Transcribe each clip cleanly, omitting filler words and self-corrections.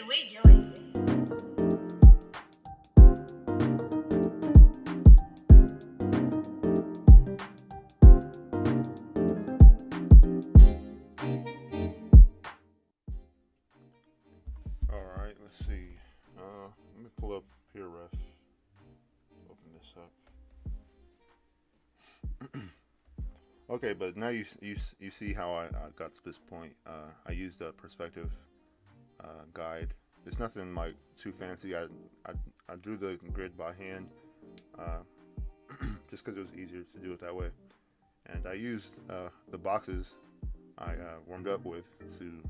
rejoin. All right, let's see. Let me pull up Peer Ref. Open this up. Okay, but now you see how I got to this point. I used a perspective guide. It's nothing like too fancy. I drew the grid by hand, uh, just because it was easier to do it that way. And I used the boxes I warmed up with to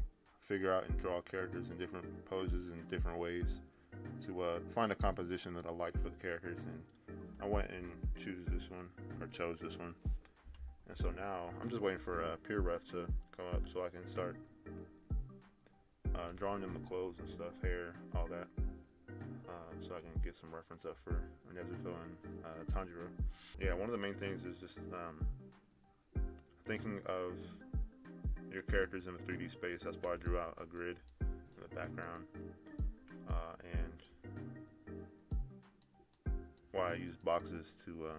figure out and draw characters in different poses and different ways to find a composition that I liked for the characters. And I went and chose this one. And so now I'm just waiting for Peer Ref to come up so I can start drawing in the clothes and stuff, hair, all that, so I can get some reference up for Nezuko and Tanjiro. Yeah, one of the main things is just thinking of your characters in a 3D space. That's why I drew out a grid in the background, and why I use boxes to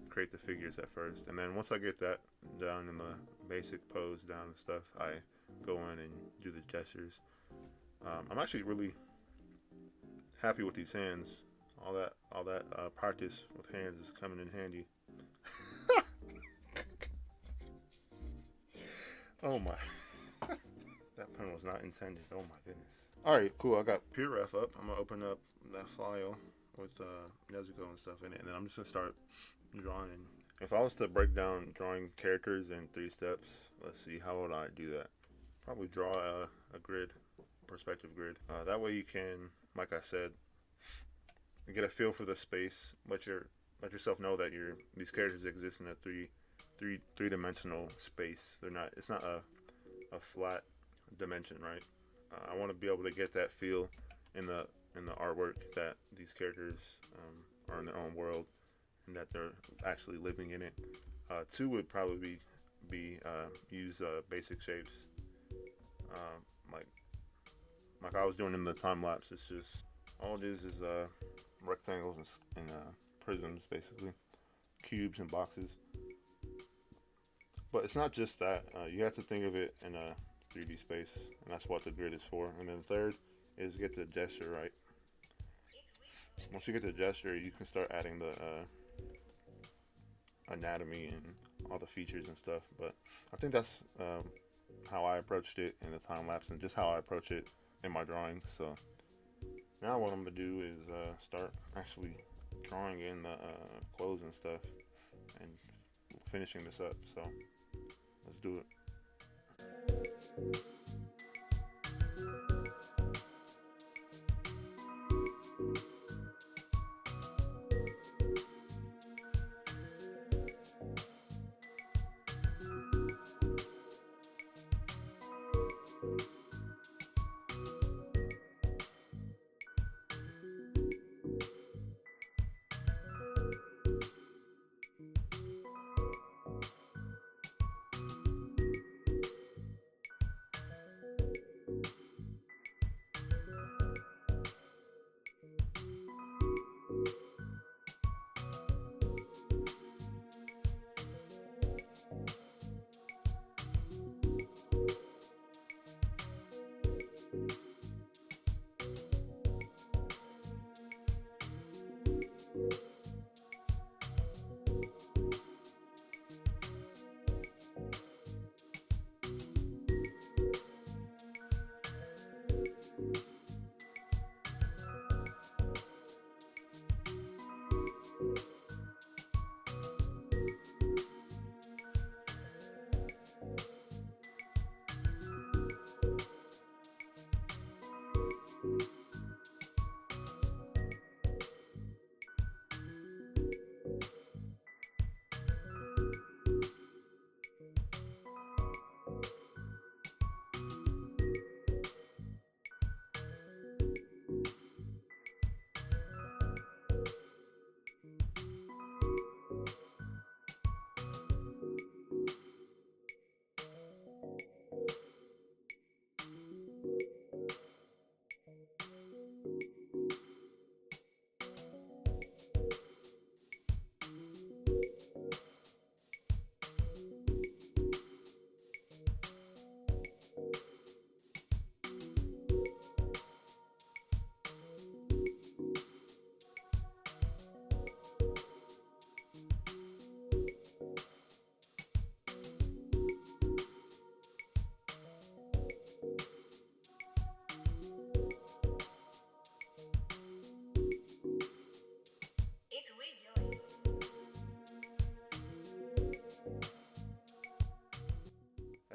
create the figures at first. And then once I get that done in the basic pose down and stuff, I go in and do the gestures. I'm actually really happy with these hands. All that practice with hands is coming in handy. Oh my. That pun was not intended. Oh my goodness. Alright, cool. I got Peer Ref up. I'm going to open up that file with Nezuko and stuff in it. And then I'm just going to start drawing. If I was to break down drawing characters in 3 steps, let's see, how would I do that? Probably draw a grid, perspective grid. That way you can, like I said, get a feel for the space. Let yourself know that these characters exist in a three-dimensional space. It's not a flat dimension, right? I want to be able to get that feel in the artwork that these characters are in their own world and that they're actually living in it. 2 would probably be use basic shapes, like I was doing in the time lapse. It's just all it is rectangles and prisms, basically, cubes and boxes. But it's not just that. You have to think of it in a 3D space, and that's what the grid is for. And then the third is get the gesture right. Once you get the gesture, you can start adding the anatomy and all the features and stuff. But I think that's how I approached it in the time lapse, and just how I approach it in my drawings. So now what I'm gonna do is start actually drawing in the clothes and stuff and finishing this up. So let's do it.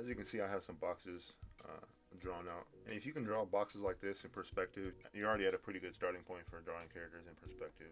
As you can see, I have some boxes drawn out. And if you can draw boxes like this in perspective, you're already at a pretty good starting point for drawing characters in perspective.